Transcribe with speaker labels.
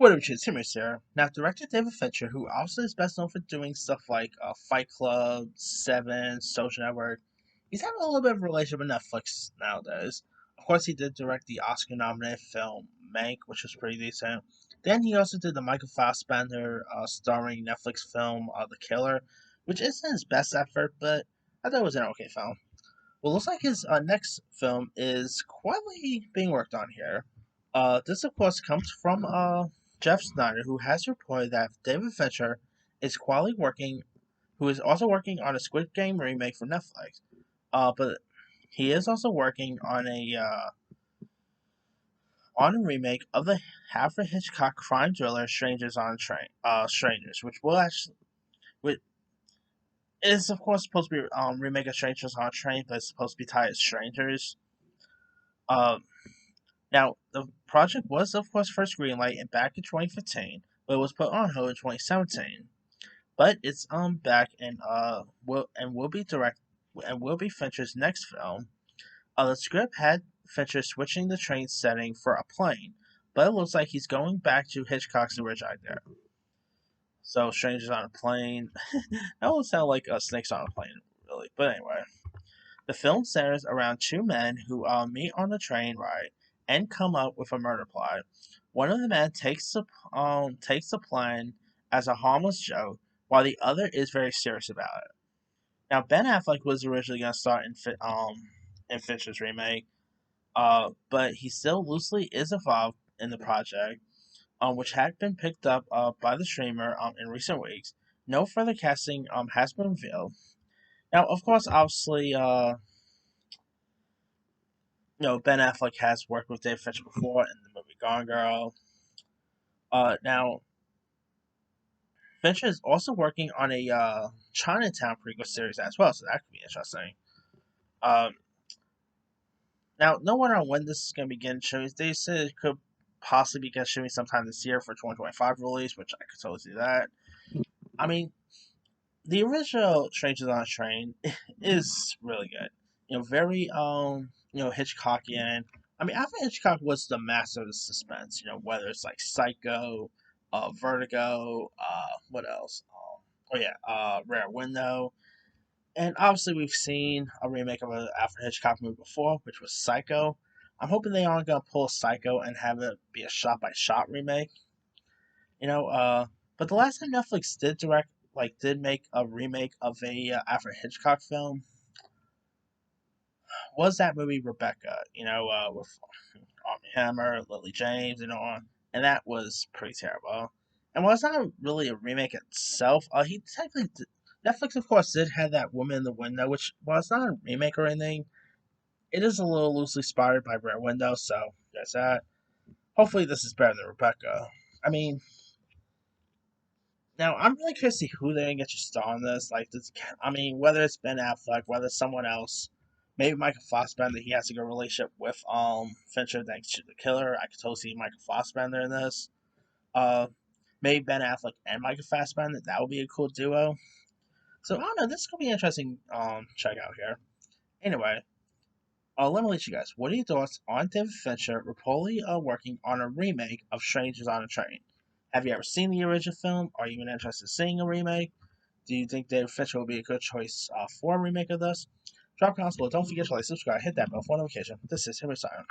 Speaker 1: What which is Himmers here. Now, director David Fincher, who also is best known for doing stuff like Fight Club, Seven, Social Network, he's having a little bit of a relationship with Netflix nowadays. Of course, he did direct the Oscar-nominated film Mank, which was pretty decent. Then he also did the Michael Fassbender starring Netflix film The Killer, which isn't his best effort, but I thought it was an okay film. Well, looks like his next film is quietly being worked on here. This, of course, comes from Jeff Snyder, who has reported that David Fincher is quietly working, who is also working on a Squid Game remake for Netflix. But he is also working on a remake of the Alfred Hitchcock crime thriller Strangers on Train, Strangers, which will actually, which is of course supposed to be remake of Strangers on a Train, but it's supposed to be titled Strangers. Um, Now, the project was, of course, first greenlighted back in 2015, but it was put on hold in 2017. But it's back and will be Fincher's next film. The script had Fincher switching the train setting for a plane, but it looks like he's going back to Hitchcock's original idea. So, strangers on a plane. That would sound like snakes on a plane, really. But anyway. The film centers around two men who meet on the train ride and come up with a murder plot. One of the men takes the plan as a harmless joke, while the other is very serious about it. Now, Ben Affleck was originally going to start in Fincher's remake, but he still loosely is involved in the project, which had been picked up by the streamer in recent weeks. No further casting has been revealed. Now, of course, obviously, Ben Affleck has worked with David Fincher before in the movie Gone Girl. Now, Fincher is also working on a Chinatown prequel series as well, so that could be interesting. Um, Now, no one on when this is going to begin showing. They said it could possibly begin showing sometime this year for 2025 release, which I could totally see that. I mean, the original Strangers on a Train is really good. Very Hitchcockian. I mean, Alfred Hitchcock was the master of the suspense. Whether it's like Psycho, Vertigo, what else? Rare Window, and obviously we've seen a remake of an Alfred Hitchcock movie before, which was Psycho. I'm hoping they aren't gonna pull Psycho and have it be a shot by shot remake. You know, but the last time Netflix did make a remake of a Alfred Hitchcock film was that movie Rebecca. With Armie Hammer, Lily James, and that was pretty terrible. And while it's not really a remake itself, he technically Netflix, of course, did have that Woman in the Window, which while it's not a remake or anything, it is a little loosely inspired by Rare Window. So there's that. Hopefully, this is better than Rebecca. I mean, now I'm really curious to see who they're gonna get to star in this. Like this, I mean, whether it's Ben Affleck, whether it's someone else, maybe Michael Fassbender. He has a good relationship with Fincher thanks to the Killer. I could totally see Michael Fassbender in this. Uh, Maybe Ben Affleck and Michael Fassbender. That would be a cool duo. So I don't know. This could be interesting. Check out here. Anyway, let me let you guys. What are your thoughts on David Fincher reportedly working on a remake of Strangers on a Train? Have you ever seen the original film? Are you even interested in seeing a remake? Do you think David Fincher will be a good choice for a remake of this? Drop comments below. Don't forget to like, subscribe, hit that bell for notification. This is Him Silent.